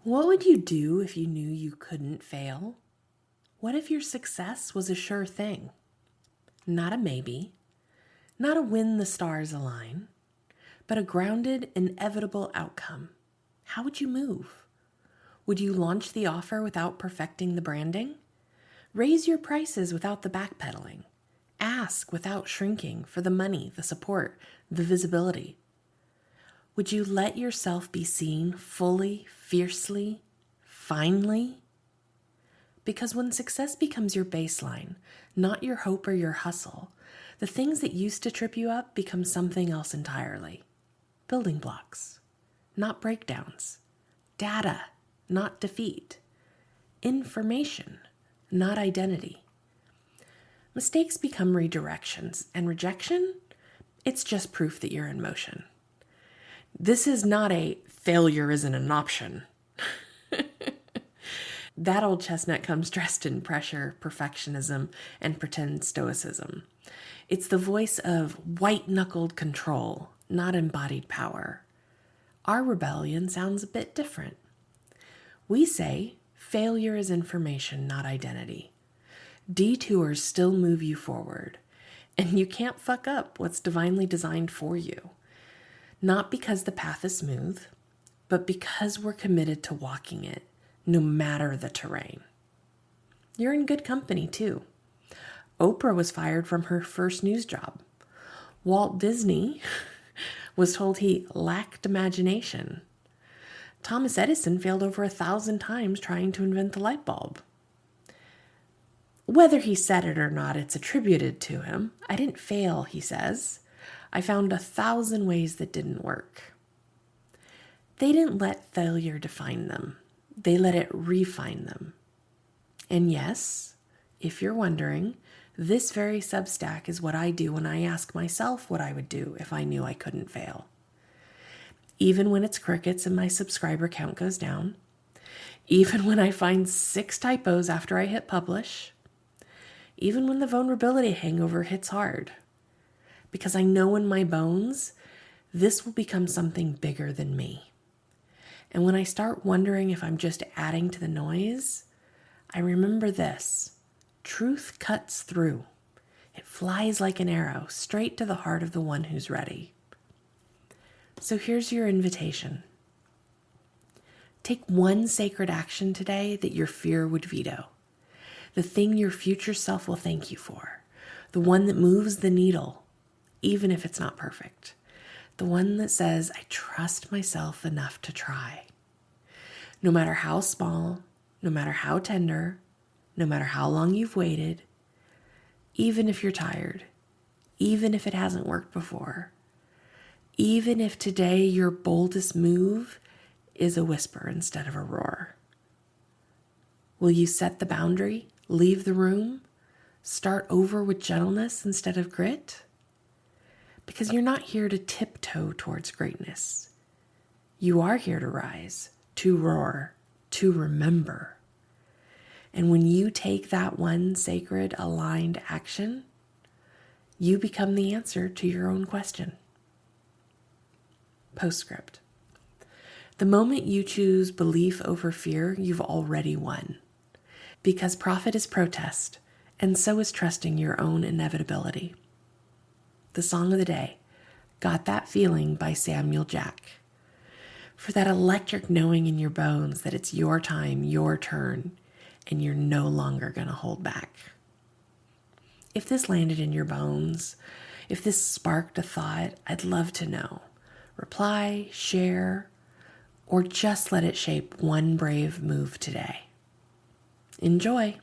What would you do if you knew you couldn't fail? What if your success was a sure thing? Not a maybe, not a when the stars align, but a grounded, inevitable outcome. How would you move? Would you launch the offer without perfecting the branding? Raise your prices without the backpedaling? Ask without shrinking for the money, the support, the visibility? Would you let yourself be seen fully, fiercely, finely? Because when success becomes your baseline, not your hope or your hustle, the things that used to trip you up become something else entirely. Building blocks, not breakdowns. Data, not defeat. Information, not identity. Mistakes become redirections, and rejection, it's just proof that you're in motion. This is not a failure isn't an option. That old chestnut comes dressed in pressure, perfectionism, and pretend stoicism. It's the voice of white-knuckled control, not embodied power. Our rebellion sounds a bit different. We say failure is information, not identity. Detours still move you forward, and you can't fuck up what's divinely designed for you. Not because the path is smooth, but because we're committed to walking it, no matter the terrain. You're in good company, too. Oprah was fired from her first news job. Walt Disney was told he lacked imagination. Thomas Edison failed over 1,000 times trying to invent the light bulb. Whether he said it or not, it's attributed to him. I didn't fail, he says. I found 1,000 ways that didn't work. They didn't let failure define them. They let it refine them. And yes, if you're wondering, this very Substack is what I do when I ask myself what I would do if I knew I couldn't fail. Even when it's crickets and my subscriber count goes down, even when I find 6 typos after I hit publish, even when the vulnerability hangover hits hard, because I know in my bones, this will become something bigger than me. And when I start wondering if I'm just adding to the noise, I remember this: truth cuts through. It flies like an arrow straight to the heart of the one who's ready. So here's your invitation. Take one sacred action today that your fear would veto. The thing your future self will thank you for. The one that moves the needle, even if it's not perfect. The one that says, I trust myself enough to try. No matter how small, no matter how tender, no matter how long you've waited, even if you're tired, even if it hasn't worked before, even if today your boldest move is a whisper instead of a roar. Will you set the boundary, leave the room, start over with gentleness instead of grit? Because you're not here to tiptoe towards greatness. You are here to rise, to roar, to remember. And when you take that one sacred, aligned action, you become the answer to your own question. Postscript. The moment you choose belief over fear, you've already won. Because profit is protest, and so is trusting your own inevitability. The song of the day, Got That Feeling by Samuel Jack. For that electric knowing in your bones that it's your time, your turn, and you're no longer going to hold back. If this landed in your bones, if this sparked a thought, I'd love to know. Reply, share, or just let it shape one brave move today. Enjoy.